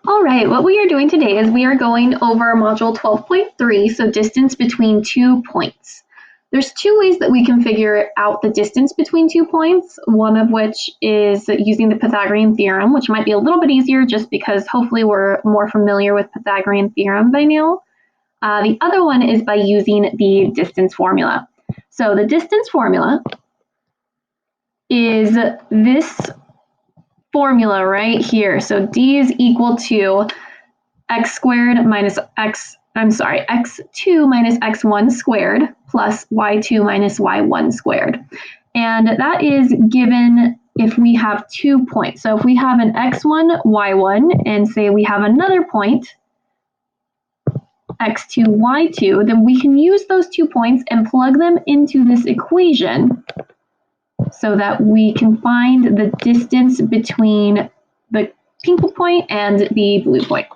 All right, what we are doing today is we are going over module 12.3, so distance between 2 points. There's two ways that we can figure out the distance between 2 points, one of which is using the Pythagorean theorem, which might be a little bit easier just because hopefully we're more familiar with Pythagorean theorem by now. The other one is by using the distance formula. So the distance formula is this formula right here. So d is equal to x squared minus x2 minus x1 squared plus y2 minus y1 squared. And that is given if we have 2 points. So if we have an x1, y1, and say we have another point, x2, y2, then we can use those 2 points and plug them into this equation so that we can find the distance between the pink point and the blue point.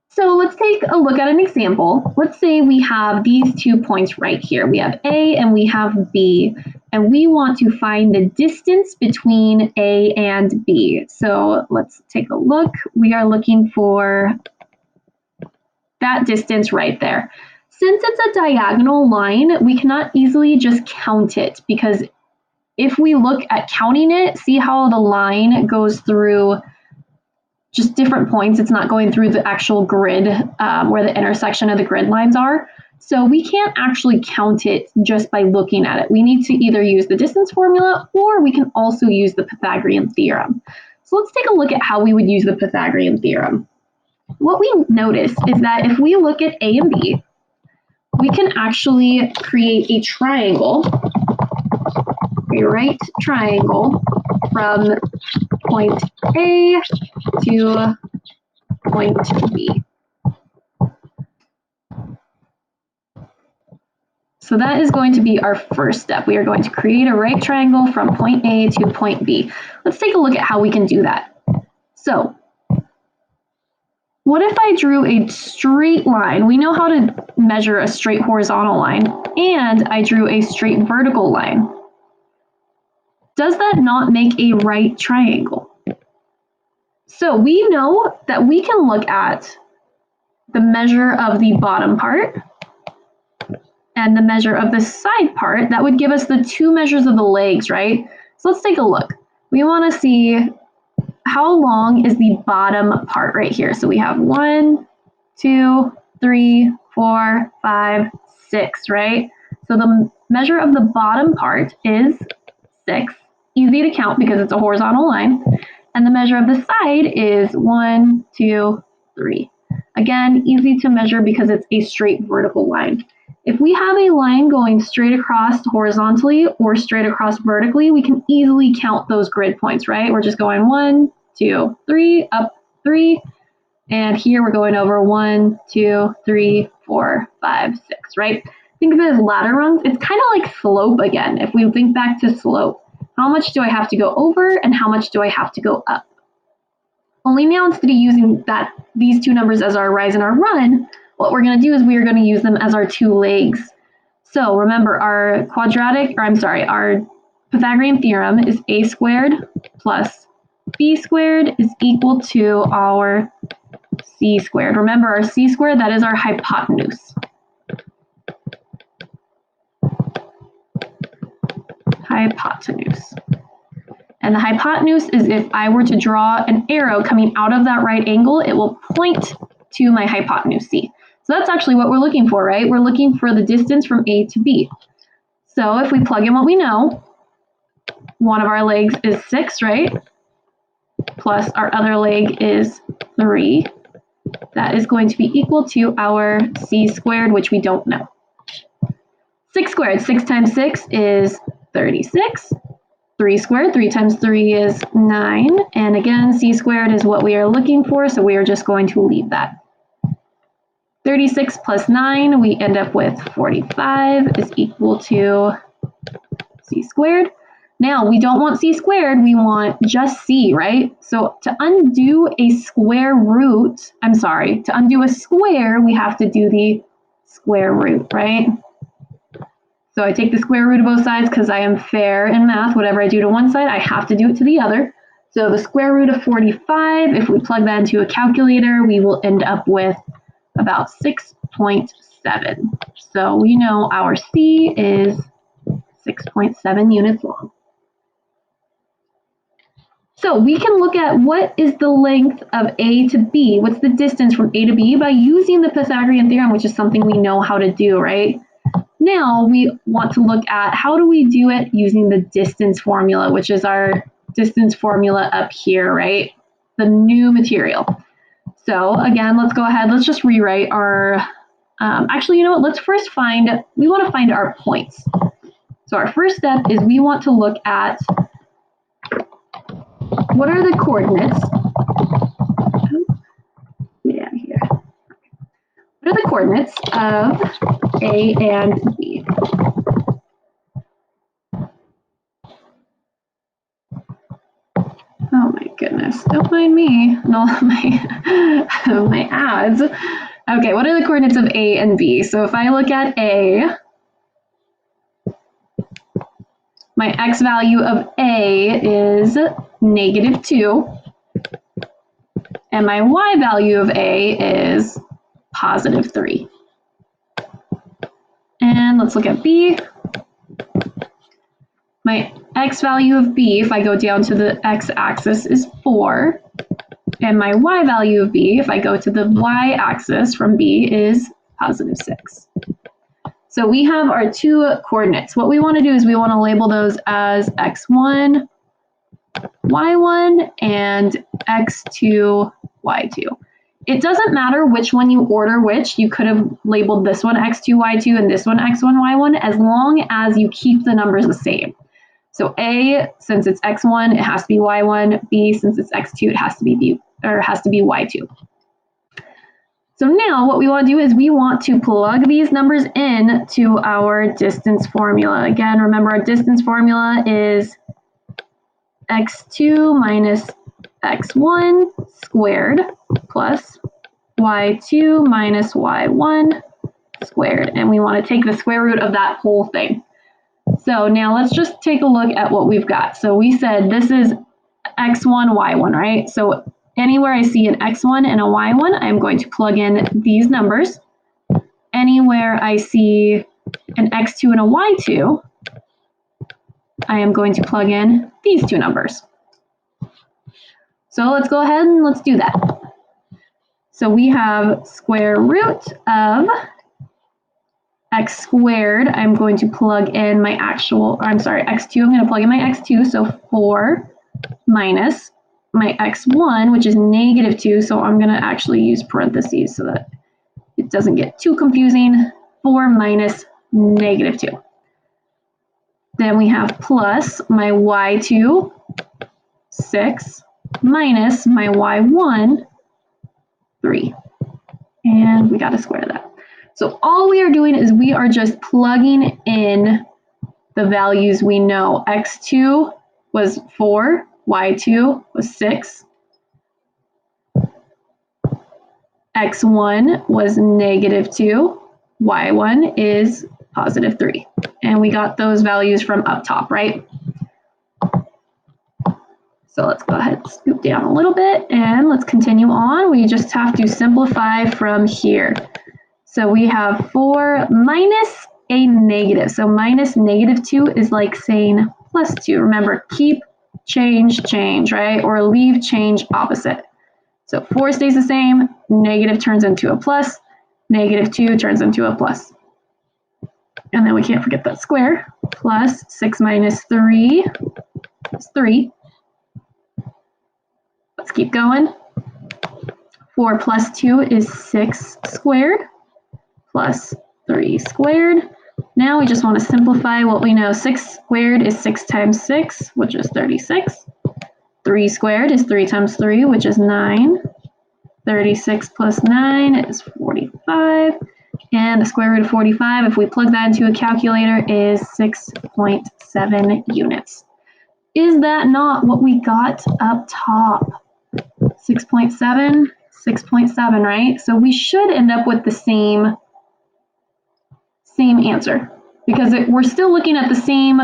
So let's take a look at an example. Let's say we have these 2 points right here. We have A and we have B, and we want to find the distance between A and B. So let's take a look. We are looking for that distance right there. Since it's a diagonal line, we cannot easily just count it, because if we look at counting it, see how the line goes through just different points. It's not going through the actual grid where the intersection of the grid lines are. So we can't actually count it just by looking at it. We need to either use the distance formula or we can also use the Pythagorean theorem. So let's take a look at how we would use the Pythagorean theorem. What we notice is that if we look at A and B, we can actually create a triangle, a right triangle from point A to point B. So that is going to be our first step. We are going to create a right triangle from point A to point B. Let's take a look at how we can do that. So what if I drew a straight line? We know how to measure a straight horizontal line, and I drew a straight vertical line. Does that not make a right triangle? So we know that we can look at the measure of the bottom part and the measure of the side part. That would give us the two measures of the legs, right? So let's take a look. We want to see how long is the bottom part right here. So we have 1, 2, 3, 4, 5, 6, right? So the measure of the bottom part is 6. Easy to count because it's a horizontal line. And the measure of the side is 1, 2, 3. Again, easy to measure because it's a straight vertical line. If we have a line going straight across horizontally or straight across vertically, we can easily count those grid points, right? We're just going 1, 2, 3, up 3. And here we're going over 1, 2, 3, 4, 5, 6, right? Think of it as ladder runs. It's kind of like slope again. If we think back to slope, how much do I have to go over and how much do I have to go up? Only now, instead of using these two numbers as our rise and our run, what we're going to do is we are going to use them as our two legs. So remember, our Pythagorean theorem is a squared plus b squared is equal to our c squared. Remember, our c squared, that is our hypotenuse. Hypotenuse. And the hypotenuse is if I were to draw an arrow coming out of that right angle, it will point to my hypotenuse C. So that's actually what we're looking for, right? We're looking for the distance from A to B. So if we plug in what we know, one of our legs is 6, right? Plus our other leg is 3. That is going to be equal to our C squared, which we don't know. 6 squared, 6 times 6 is 36. 3 squared, 3 times 3 is 9. And again, C squared is what we are looking for, so we are just going to leave that. 36 plus 9, we end up with 45 is equal to C squared. Now, we don't want C squared, we want just C, right? So to undo a square, we have to do the square root, right? So I take the square root of both sides because I am fair in math. Whatever I do to one side, I have to do it to the other. So the square root of 45, if we plug that into a calculator, we will end up with about 6.7. So we know our C is 6.7 units long. So we can look at what is the length of A to B, what's the distance from A to B, by using the Pythagorean theorem, which is something we know how to do, right? Now we want to look at how do we do it using the distance formula, which is our distance formula up here, right? The new material. So again, let's go ahead, let's just rewrite our, actually, you know what, let's first we want to find our points. So our first step is we want to look at what are the coordinates? Yeah, here. What are the coordinates of A and B? Oh my goodness, don't mind me. No, my ads. Okay, what are the coordinates of A and B? So if I look at A, my x value of A is -2, and my y value of A is +3. And let's look at B. My x value of B, if I go down to the x-axis, is 4. And my y value of B, if I go to the y-axis from B, is +6. So we have our two coordinates. What we want to do is we want to label those as x1, y1, and x2, y2. It doesn't matter which one you order which. You could have labeled this one x2, y2, and this one x1, y1, as long as you keep the numbers the same. So A, since it's x1, it has to be y1. B, since it's x2, it has to be y2. So now what we want to do is we want to plug these numbers in to our distance formula. Again, remember our distance formula is x2 minus x1 squared plus y2 minus y1 squared. And we want to take the square root of that whole thing. So now let's just take a look at what we've got. So we said this is x1, y1, right? So anywhere I see an x1 and a y1, I'm going to plug in these numbers. Anywhere I see an x2 and a y2, I am going to plug in these two numbers. So let's go ahead and let's do that. So we have square root of x squared. I'm going to plug in my x2, I'm going to plug in my x2, so 4 minus my x1, which is -2, so I'm going to actually use parentheses so that it doesn't get too confusing. 4 minus -2. Then we have plus my y2, 6, minus my y1, 3. And we got to square that. So all we are doing is we are just plugging in the values we know. x2 was 4, y2 was 6, x1 was -2, y1 is +3. And we got those values from up top, right? So let's go ahead and scoop down a little bit and let's continue on. We just have to simplify from here. So we have 4 minus a negative. So minus -2 is like saying +2. Remember, keep, change, change, right? Or leave, change, opposite. So 4 stays the same, negative turns into a plus, -2 turns into a plus. And then we can't forget that square. Plus 6 minus 3 is 3. Let's keep going. 4 plus 2 is 6 squared plus 3 squared. Now we just want to simplify what we know. 6 squared is 6 times 6, which is 36. 3 squared is 3 times 3, which is 9. 36 plus 9 is 45. And the square root of 45, if we plug that into a calculator, is 6.7 units. Is that not what we got up top? 6.7, 6.7, right? So we should end up with the same answer because we're still looking at the same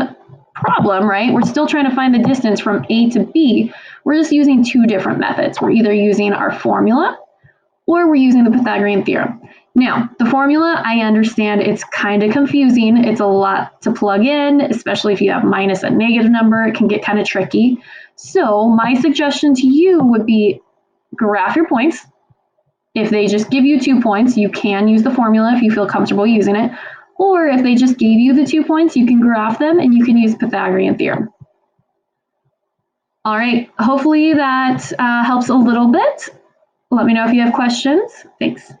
problem, right? We're still trying to find the distance from A to B. We're just using two different methods. We're either using our formula or we're using the Pythagorean theorem. Now, the formula, I understand it's kind of confusing. It's a lot to plug in, especially if you have minus a negative number. It can get kind of tricky. So my suggestion to you would be graph your points. If they just give you 2 points, you can use the formula if you feel comfortable using it. Or if they just gave you the 2 points, you can graph them and you can use Pythagorean theorem. All right, hopefully that helps a little bit. Let me know if you have questions. Thanks.